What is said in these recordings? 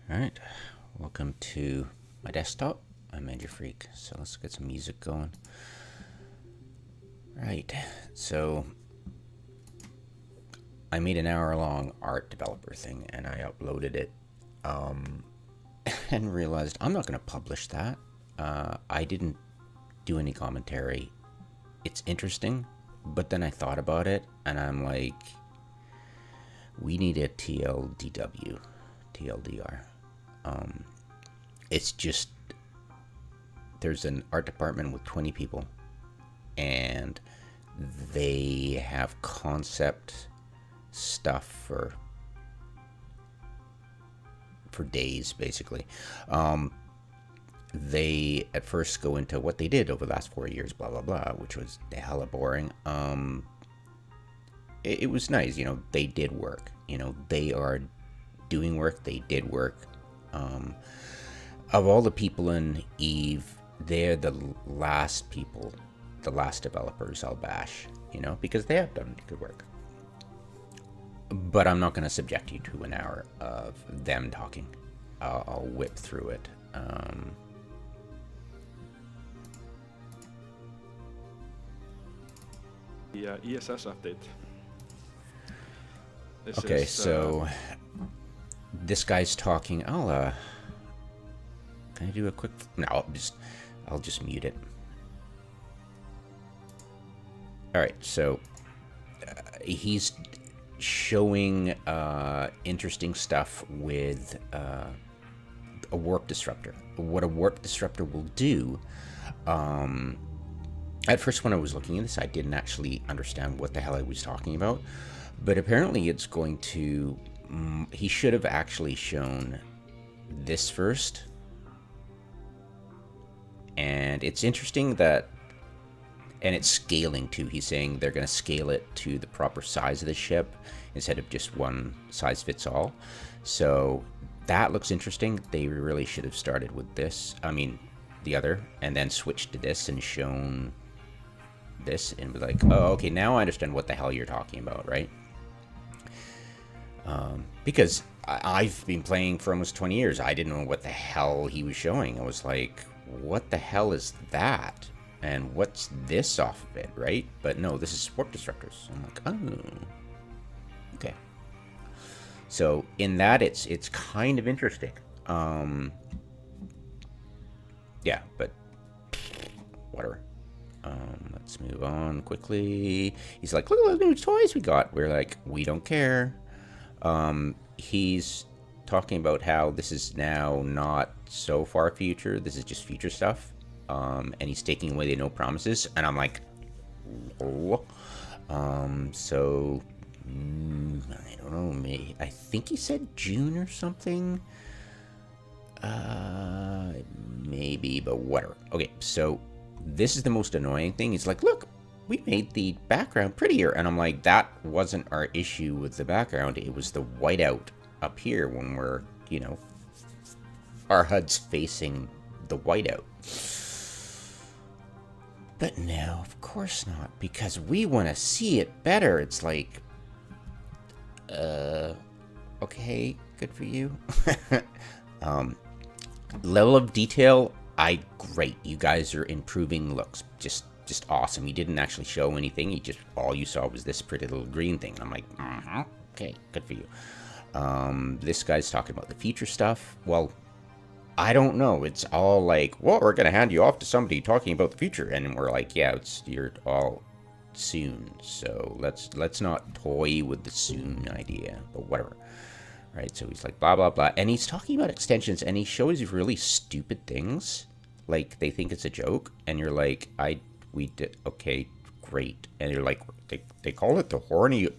Alright, welcome to my desktop. I'm Major Freak, so let's get some music going. Right, so I made an hour-long art developer thing and I uploaded it and realized I'm not going to publish that. I didn't do any commentary. It's interesting, but then I thought about it and I'm like, we need a TLDW, TLDR. It's just, there's an art department with 20 people and they have concept stuff for days, basically. They at first go into what they did over the last 4 years, blah blah blah, which was hella boring. It was nice, they did work, they are doing work, they did work. Of all the people in Eve, they're the last people, the last developers I'll bash, because they have done good work. But I'm not going to subject you to an hour of them talking. I'll whip through it. The ESS update. Okay, so this guy's talking. Can I do a quick? No, I'll just mute it. All right, so he's showing interesting stuff with a warp disruptor. What a warp disruptor will do. At first, when I was looking at this, I didn't actually understand what the hell I was talking about. But apparently, it's going to. He should have actually shown this first. And it's interesting that. And it's scaling too. He's saying they're going to scale it to the proper size of the ship instead of just one size fits all. So that looks interesting. They really should have started with this. I mean, the other, and then switched to this and shown this and be like, oh, okay, now I understand what the hell you're talking about, right? Because I've been playing for almost 20 years. I didn't know what the hell he was showing. I was like, what the hell is that? And what's this off of it, right? But no, this is warp disruptors. I'm like, oh, okay. So in that, it's kind of interesting. Yeah, but whatever. Let's move on quickly. He's like, look at those new toys we got. We're like, we don't care. He's talking about how this is now not so far future. This is just future stuff. And he's taking away the no promises, and I'm like, oh. So I don't know, maybe I think he said June or something. Maybe, but whatever. Okay, so this is the most annoying thing. He's like, look, we made the background prettier, and I'm like, that wasn't our issue with the background. It was the whiteout up here when we're, our HUD's facing the whiteout. But no, of course not, because we want to see it better. It's like, okay, good for you. Level of detail, great. You guys are improving looks. Just awesome. You didn't actually show anything. All you saw was this pretty little green thing. And I'm like, okay, good for you. This guy's talking about the future stuff. Well, I don't know. It's all like, well, we're going to hand you off to somebody talking about the future. And we're like, yeah, you're all soon. So let's not toy with the soon idea, but whatever. Right. So he's like, blah, blah, blah. And he's talking about extensions and he shows you really stupid things. Like they think it's a joke. And you're like, we did. Okay, great. And you're like, they call it the horny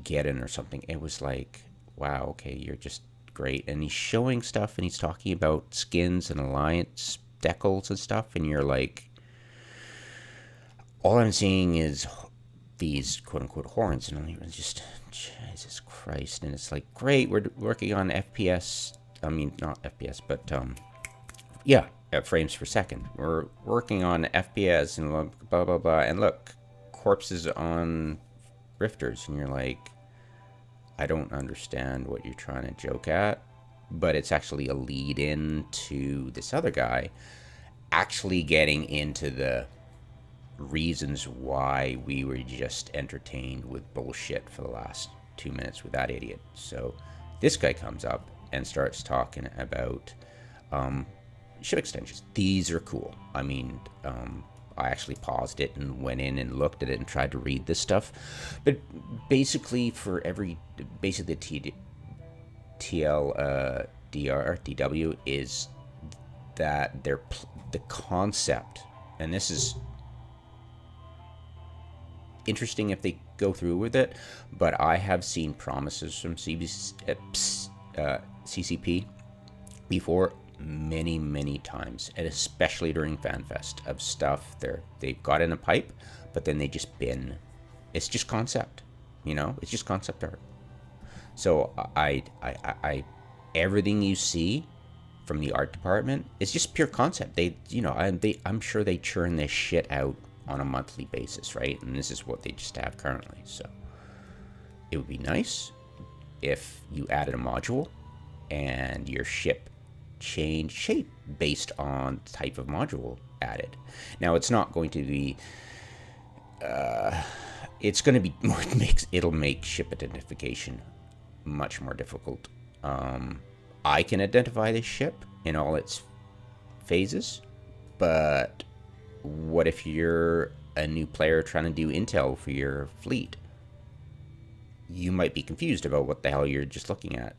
Geddon or something. It was like, wow, okay, you're just great. And he's showing stuff and he's talking about skins and alliance decals and stuff. And you're like, all I'm seeing is these quote unquote horns. And I'm just, Jesus Christ. And it's like, great, we're working on FPS. I mean, not FPS, but yeah, frames per second. We're working on FPS and blah, blah, blah. And look, corpses on rifters. And you're like, I don't understand what you're trying to joke at, but it's actually a lead in to this other guy actually getting into the reasons why we were just entertained with bullshit for the last 2 minutes with that idiot. So this guy comes up and starts talking about ship extensions. These are cool. I mean, I actually paused it and went in and looked at it and tried to read this stuff. But basically, basically the DW is that the concept, and this is interesting if they go through with it, but I have seen promises from CCP before many times, and especially during FanFest, of stuff they've got in a pipe, but then they just bin. It's just concept, it's just concept art. So I everything you see from the art department is just pure concept. I'm sure they churn this shit out on a monthly basis, right? And this is what they just have currently. So it would be nice if you added a module and your ship changed shape based on the type of module added. Now, it's not going to be it's going to be it'll make ship identification much more difficult. I can identify this ship in all its phases, but what if you're a new player trying to do intel for your fleet? You might be confused about what the hell you're just looking at.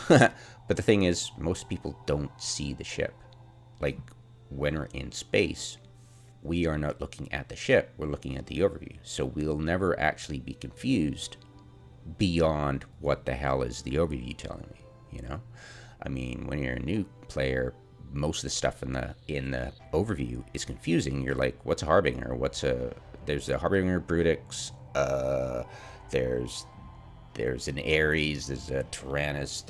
But the thing is, most people don't see the ship. Like, when we're in space, we are not looking at the ship, we're looking at the overview. So we'll never actually be confused beyond what the hell is the overview telling me, I mean, when you're a new player, most of the stuff in the overview is confusing. You're like, what's a harbinger? There's a harbinger Brutix, there's an Ares, there's a Tyrannus,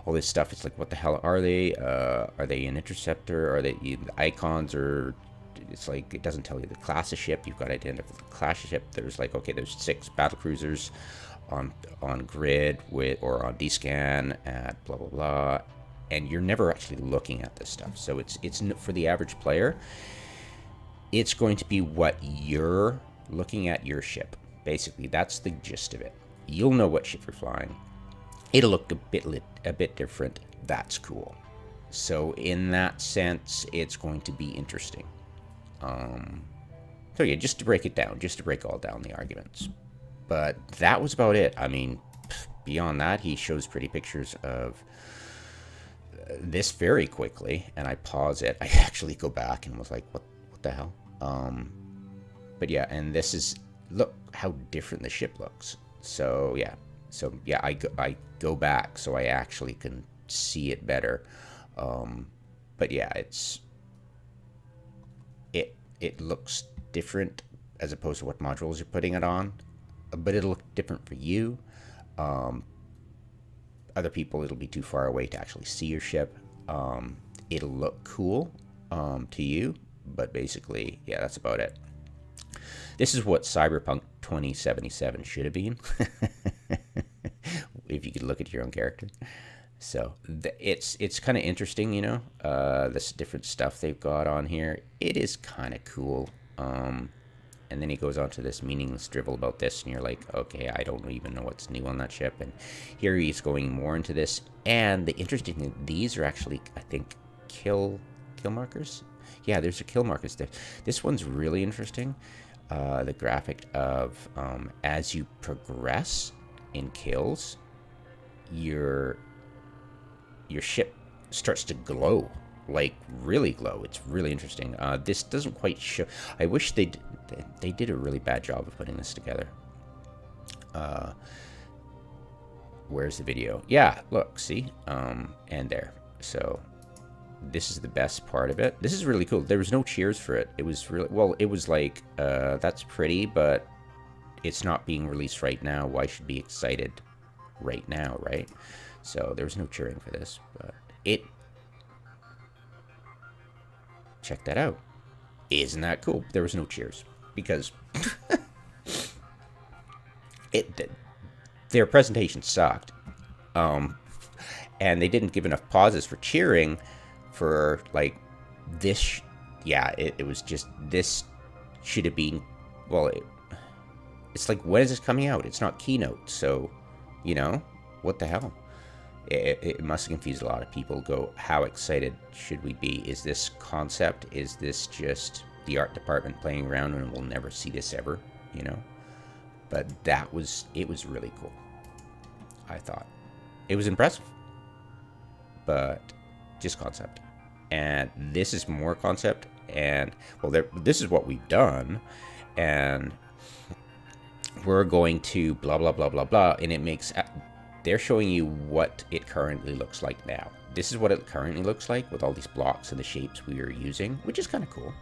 all this stuff. It's like, what the hell are they? Are they an interceptor? Are they icons? Or it's like, it doesn't tell you the class of ship. You've got to identify the class of ship. There's like, okay, there's 6 battle cruisers on grid or on D-scan at blah blah blah, and you're never actually looking at this stuff. So it's for the average player, it's going to be what you're looking at your ship. Basically, that's the gist of it. You'll know what ship you're flying. It'll look a bit different. That's cool. So in that sense, it's going to be interesting. So yeah, just to break all down the arguments. But that was about it. I mean, beyond that, he shows pretty pictures of this very quickly, and I pause it. I actually go back and was like, what the hell? But yeah, and this is, look how different the ship looks. So yeah, I go back so I actually can see it better. But yeah, it looks different as opposed to what modules you're putting it on. But it'll look different for you. Other people, it'll be too far away to actually see your ship. It'll look cool to you, but basically, yeah, that's about it. This is what Cyberpunk 2077 should have been, if you could look at your own character. So it's kind of interesting, this different stuff they've got on here. It is kind of cool. And then he goes on to this meaningless drivel about this, and you're like, okay, I don't even know what's new on that ship. And here he's going more into this. And the interesting thing, these are actually, I think, kill markers. Yeah, there's a kill markers there. This one's really interesting. The graphic of as you progress in kills, your ship starts to glow, like really glow. It's really interesting. This doesn't quite show. I wish they did a really bad job of putting this together. Where's the video? Yeah, look, see, and there. So this is the best part of it. This is really cool. There was no cheers for it. It was really, well, it was like, that's pretty, but it's not being released right now. Why should be excited right now, right? So there was no cheering for this, but check that out. Isn't that cool? There was no cheers because their presentation sucked. And they didn't give enough pauses for cheering for like this. It was just, this should have been, well, it's like, when is this coming out? It's not Keynote, so, what the hell? It must have confused a lot of people. Go, how excited should we be? Is this concept? Is this just the art department playing around and we'll never see this ever? But it was really cool. I thought it was impressive, but just concept. And this is more concept. And well, this is what we've done, and we're going to blah blah blah blah blah. And it makes, they're showing you what it currently looks like now. This is what it currently looks like with all these blocks and the shapes we are using, which is kind of cool.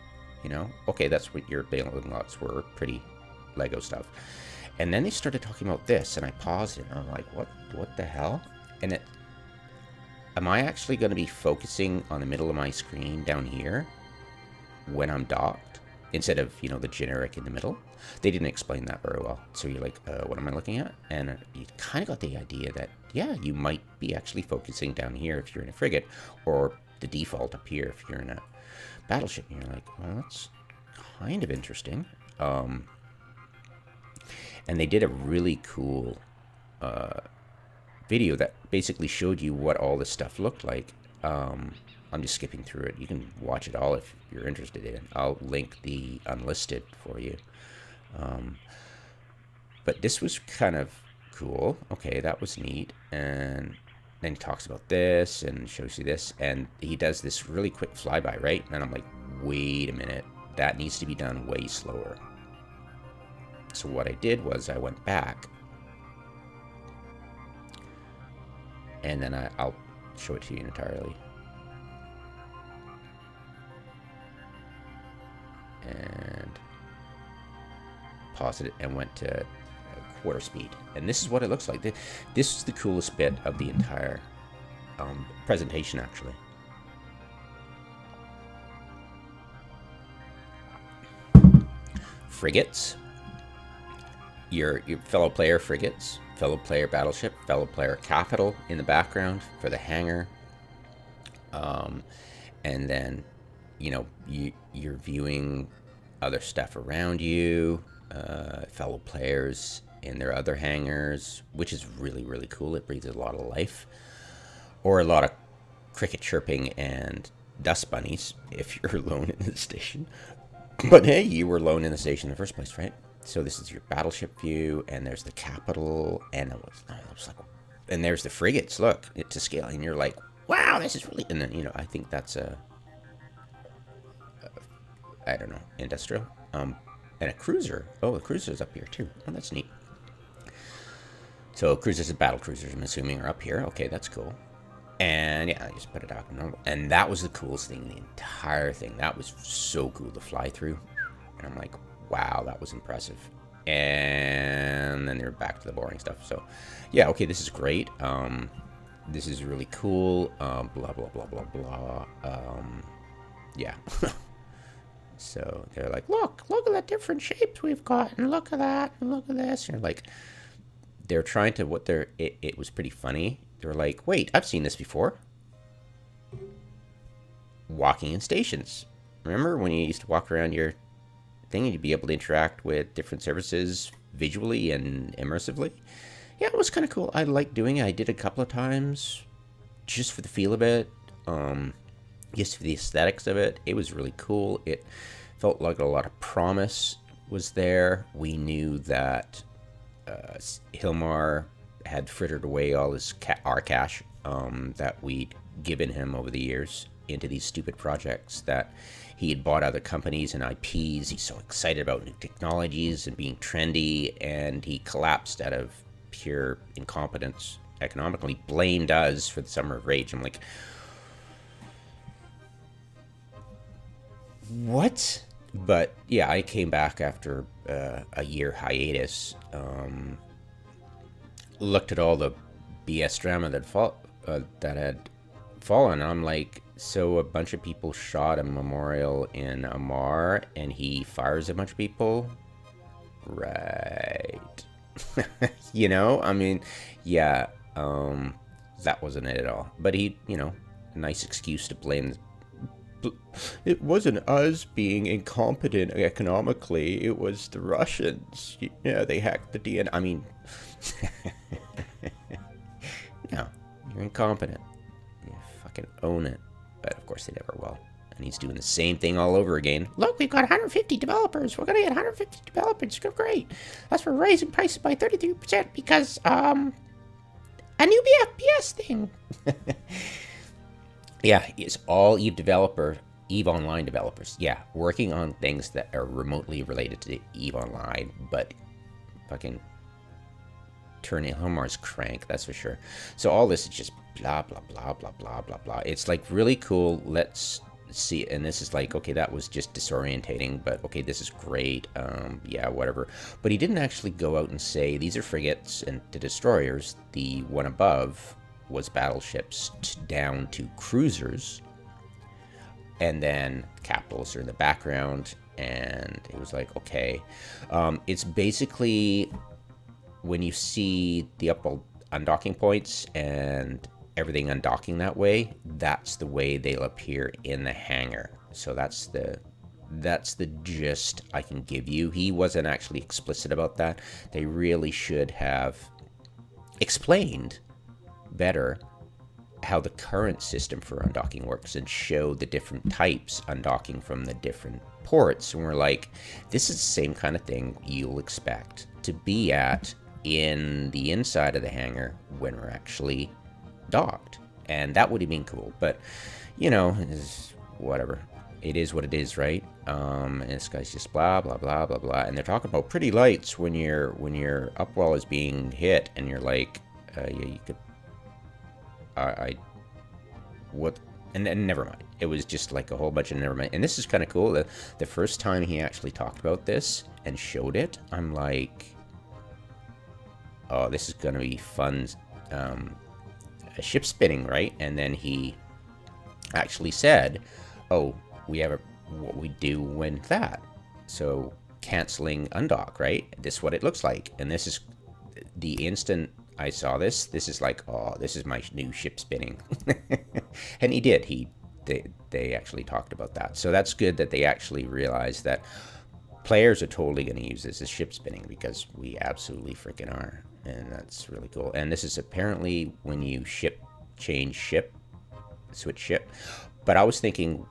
Okay, that's what your building blocks were, pretty Lego stuff. And then they started talking about this, and I paused it, and I'm like, what the hell? And am I actually going to be focusing on the middle of my screen down here when I'm docked, instead of, the generic in the middle? They didn't explain that very well. So you're like, what am I looking at? And you kind of got the idea that, yeah, you might be actually focusing down here if you're in a frigate, or the default up here if you're in a battleship. And you're like, well, that's kind of interesting. And they did a really cool video that basically showed you what all this stuff looked like. I'm just skipping through it. You can watch it all if you're interested in it. I'll link the unlisted for you. But this was kind of cool. Okay, that was neat. And then he talks about this and shows you this. And he does this really quick flyby, right? And I'm like, wait a minute. That needs to be done way slower. So what I did was I went back. And then I'll show it to you entirely. And paused it and went to quarter speed. And this is what it looks like. This is the coolest bit of the entire presentation, actually. Frigates. Your fellow player frigates, fellow player battleship, fellow player capital in the background for the hangar. And then, you're viewing other stuff around you, fellow players in their other hangars, which is really, really cool. It breathes a lot of life. Or a lot of cricket chirping and dust bunnies if you're alone in the station. But hey, you were alone in the station in the first place, right? So this is your battleship view, and there's the capital, and it was like, and there's the frigates. Look, it's to scale, and you're like, wow, this is really. And then I think that's I don't know, industrial, and a cruiser. Oh, the cruiser's up here too. Oh, that's neat. So cruisers and battle cruisers, I'm assuming, are up here. Okay, that's cool. And yeah, I just put it out. And that was the coolest thing, the entire thing. That was so cool to fly through. And I'm like, wow, that was impressive. And then they're back to the boring stuff. So yeah, okay, this is great. This is really cool. Blah, blah, blah, blah, blah. Yeah. So they're like, look at the different shapes we've got, and look at that, and look at this. And you're like, they're trying to, it was pretty funny. They're like, wait, I've seen this before. Walking in stations. Remember when you used to walk around your thing and you'd be able to interact with different services visually and immersively? Yeah, it was kind of cool. I liked doing it. I did it a couple of times just for the feel of it. Just for the aesthetics of it. It was really cool. It felt like a lot of promise was there. We knew that Hilmar had frittered away all his our cash that we'd given him over the years into these stupid projects that he had bought other companies and IPs. He's so excited about new technologies and being trendy, and he collapsed out of pure incompetence economically. Blamed us for the Summer of Rage. I'm like, what? But yeah, I came back after a year hiatus. Looked at all the BS drama that had fallen. I'm like, so a bunch of people shot a memorial in Amar, and he fires a bunch of people, right? You know, I mean, yeah, that wasn't it at all. But he, a nice excuse to blame. It wasn't us being incompetent economically. It was the Russians. Yeah, they hacked the DNA. I mean, no, you're incompetent. You fucking own it. But of course they never will. And he's doing the same thing all over again. Look, we've got 150 developers. We're gonna get 150 developers. Great. That's for raising prices by 33% because a new FPS thing. Yeah, it's all Eve Online developers. Yeah, working on things that are remotely related to Eve Online, but fucking turning Homar's crank, that's for sure. So all this is just blah blah blah blah blah blah blah. It's like really cool. Let's see, and this is like, okay, that was just disorientating, but okay, this is great. Yeah, whatever. But he didn't actually go out and say these are frigates and the destroyers. The one above was battleships down to cruisers, and then capitals are in the background. And it was like, okay, it's basically when you see the undocking points and everything undocking that way, that's the way they'll appear in the hangar. So that's the gist I can give you. He wasn't actually explicit about that. They really should have explained better how the current system for undocking works and show the different types undocking from the different ports. And we're like, this is the same kind of thing you'll expect to be at in the inside of the hangar when we're actually docked. And that would have been cool. But, whatever. It is what it is, right? And this guy's just blah, blah, blah, blah, blah. And they're talking about pretty lights when your upwell is being hit. And you're like, yeah, you could... what? And never mind. It was just like a whole bunch of never mind. And this is kind of cool. The first time he actually talked about this and showed it, I'm like, oh, this is going to be fun. A ship spinning, right? And then he actually said, oh, we have what we do when that. So canceling undock, right? This is what it looks like. And this is the instant I saw this is like, oh, this is my new ship spinning. And he did. They actually talked about that. So that's good that they actually realized that players are totally going to use this as ship spinning, because we absolutely freaking are. And that's really cool. And this is apparently when you switch ship. But I was thinking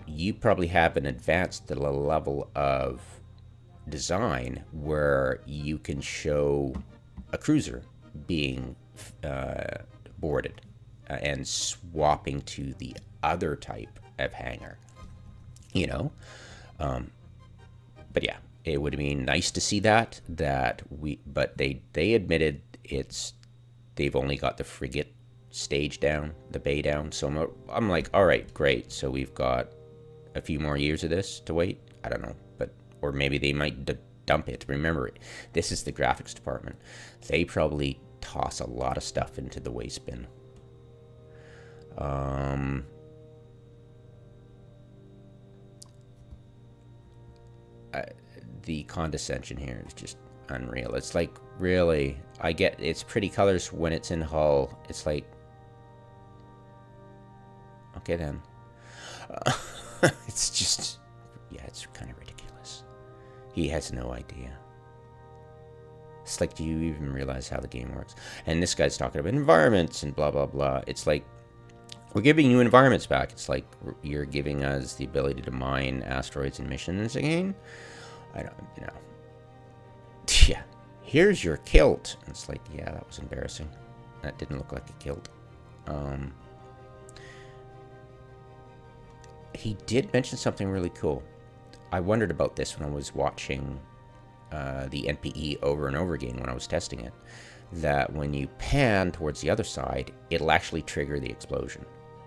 you probably have an advanced level of design where you can show a cruiser being boarded and swapping to the other type of hangar, but yeah, it would have been nice to see that but they admitted they've only got the frigate stage down, the bay down. So I'm like, all right, great. So we've got a few more years of this to wait. I don't know, or maybe they might dump it. Remember, this is the graphics department. They probably toss a lot of stuff into the waste bin. The condescension here is just unreal. It's like, really, I get it's pretty colors when it's in hull. It's like, okay then. It's just, yeah, it's kind of ridiculous. He has no idea. It's like, do you even realize how the game works? And this guy's talking about environments and blah, blah, blah. It's like, we're giving you environments back. It's like you're giving us the ability to mine asteroids and missions again. I don't, Yeah, here's your kilt. And it's like, yeah, that was embarrassing. That didn't look like a kilt. He did mention something really cool. I wondered about this when I was watching the NPE over and over again when I was testing it, that when you pan towards the other side, it'll actually trigger the explosion.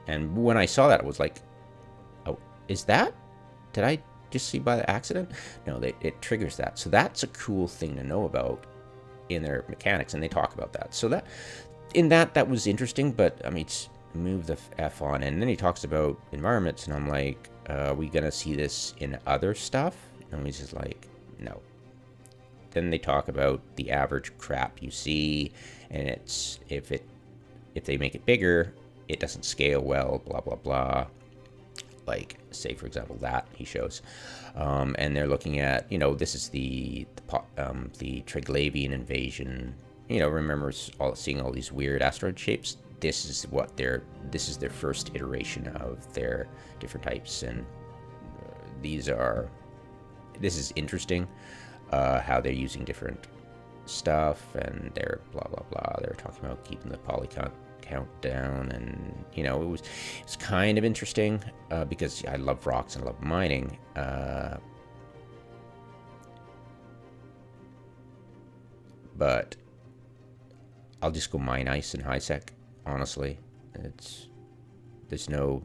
And when I saw that, I was like, oh, is that? Did I just see by accident? No, it triggers that. So that's a cool thing to know about in their mechanics, and they talk about that. So that was interesting, but I mean, move the F on. And then he talks about environments, and I'm like, are we going to see this in other stuff? And he's just like, no. then they talk about the average crap you see, and it's if they make it bigger, it doesn't scale well, blah blah blah. Like, say for example, that he shows, and they're looking at, this is the Triglavian invasion. Remember seeing all these weird asteroid shapes. This is their first iteration of their different types, and this is interesting, how they're using different stuff, and they're blah blah blah. They're talking about keeping the polygon count down, and it's kind of interesting, because I love rocks and I love mining, but I'll just go mine ice and high sec. Honestly, there's no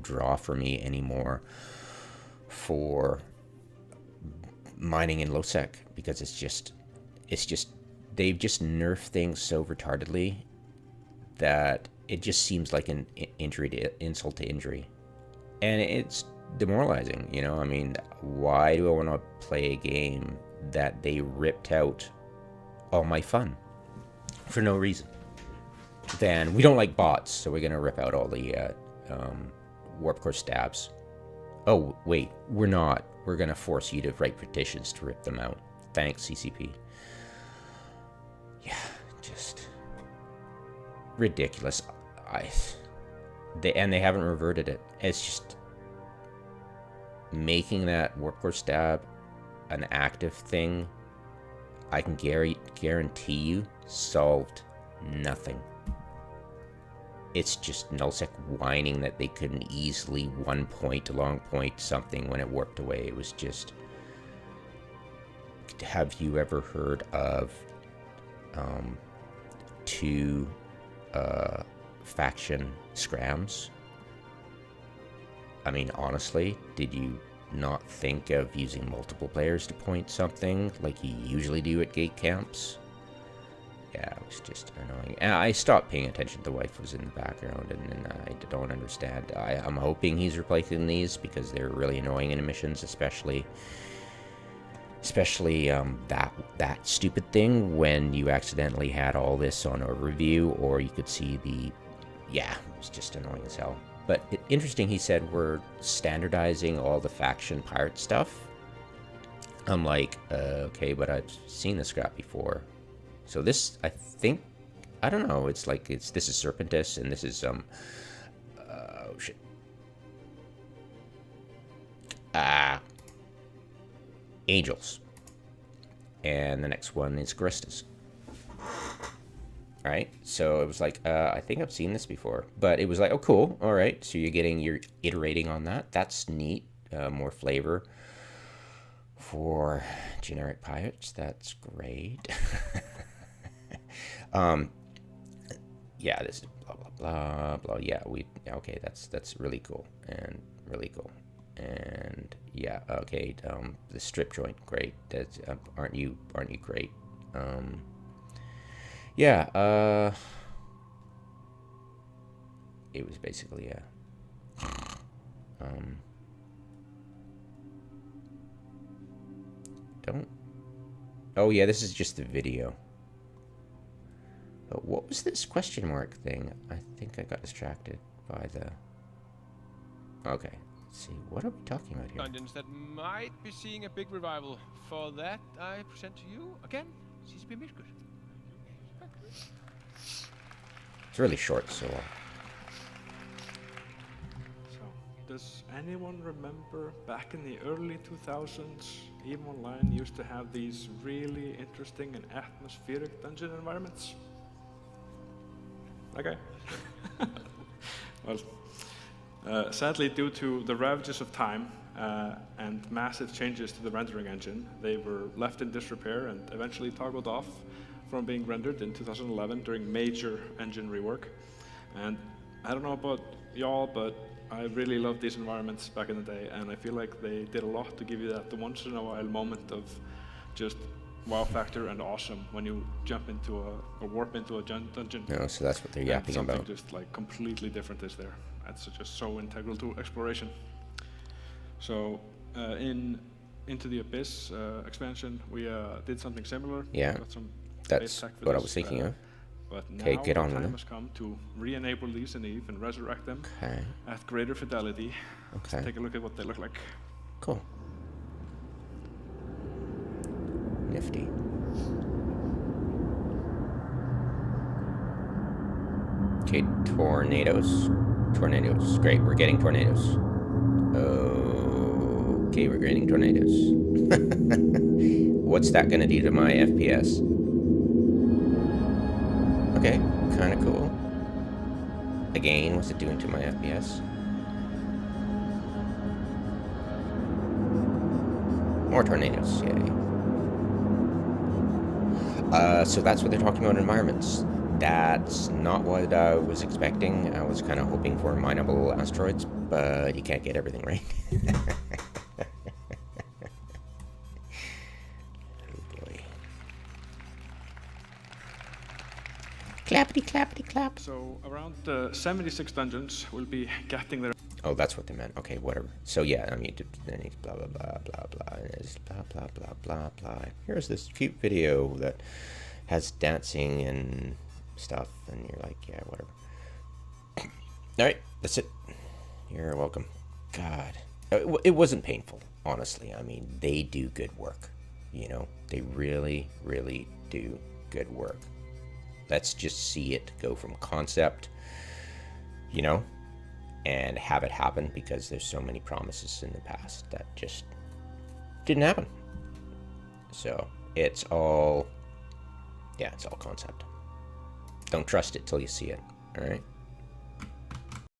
draw for me anymore for mining in low sec, because it's just they've just nerfed things so retardedly that it just seems like an insult to injury, and it's demoralizing. I mean, why do I want to play a game that they ripped out all my fun for no reason? Then we don't like bots, so we're gonna rip out all the warp core stabs. Oh wait, we're not. We're gonna force you to write petitions to rip them out. Thanks, CCP. Yeah, just ridiculous. They haven't reverted it. It's just making that warp core stab an active thing. I can guarantee you solved nothing. It's just nullsec whining that they couldn't easily 1 point, long point something when it warped away. It was just... Have you ever heard of two faction scrams? I mean, honestly, did you not think of using multiple players to point something like you usually do at gate camps? Yeah, it was just annoying. And I stopped paying attention. The wife was in the background, and I don't understand. I'm hoping he's replacing these, because they're really annoying in missions, especially that stupid thing when you accidentally had all this on overview, or you could see it was just annoying as hell. But interesting, he said we're standardizing all the faction pirate stuff. I'm like, okay, but I've seen this crap before. So this, I think, I don't know. This is Serpentis, and this is oh shit. Angels, and the next one is Charistas. All right, so it was like, I think I've seen this before, but it was like, oh cool, all right. So you're iterating on that. That's neat. More flavor for generic pirates. That's great. Yeah, this is blah blah blah blah. Yeah, okay, that's really cool, and yeah, okay. The strip joint, great. That's aren't you great? Yeah. It was basically don't. Oh yeah, this is just the video. But what was this question mark thing? I think I got distracted by the... Okay, let's see. What are we talking about here? Dungeons that might be seeing a big revival. For that, I present to you, again, CCP Midgard. It's really short, so... So, does anyone remember back in the early 2000s, EVE Online used to have these really interesting and atmospheric dungeon environments? Okay. Well, sadly, due to the ravages of time and massive changes to the rendering engine, they were left in disrepair and eventually toggled off from being rendered in 2011 during major engine rework. And I don't know about y'all, but I really loved these environments back in the day, and I feel like they did a lot to give you that once in a while moment of just wow factor and awesome when you jump into or warp into a dungeon. No, so that's what they're yapping about. Something just like completely different is there. That's just so integral to exploration. So in Into the Abyss expansion, we did something similar. Yeah, Got some base that's tech for what I this, was thinking of. But Okay, now get the on with time it. has come to re-enable these in Eve and resurrect them Okay. at greater fidelity. Okay. Let's take a look at what they look like. Cool. Nifty. Okay, tornadoes. Tornadoes. Great, we're getting tornadoes. Okay, we're getting tornadoes. What's that gonna do to my FPS? Okay, kinda cool. Again, what's it doing to my FPS? More tornadoes, yay. So that's what they're talking about in environments. That's not what I was expecting. I was kind of hoping for mineable asteroids, but you can't get everything right. Oh boy. Clappity clappity clap. So around 76 dungeons will be getting their... Oh, that's what they meant. Okay, whatever. So yeah, I mean, then he's blah blah blah blah blah. It's blah blah blah blah blah. Here's this cute video that has dancing and stuff, and you're like, yeah, whatever. All right, that's it. You're welcome. God, it wasn't painful, honestly. I mean, they do good work. You know, they really, really do good work. Let's just see it go from concept, you know, and have it happen, because there's so many promises in the past that just didn't happen. So it's all, yeah, it's all concept. Don't trust it till you see it. All right.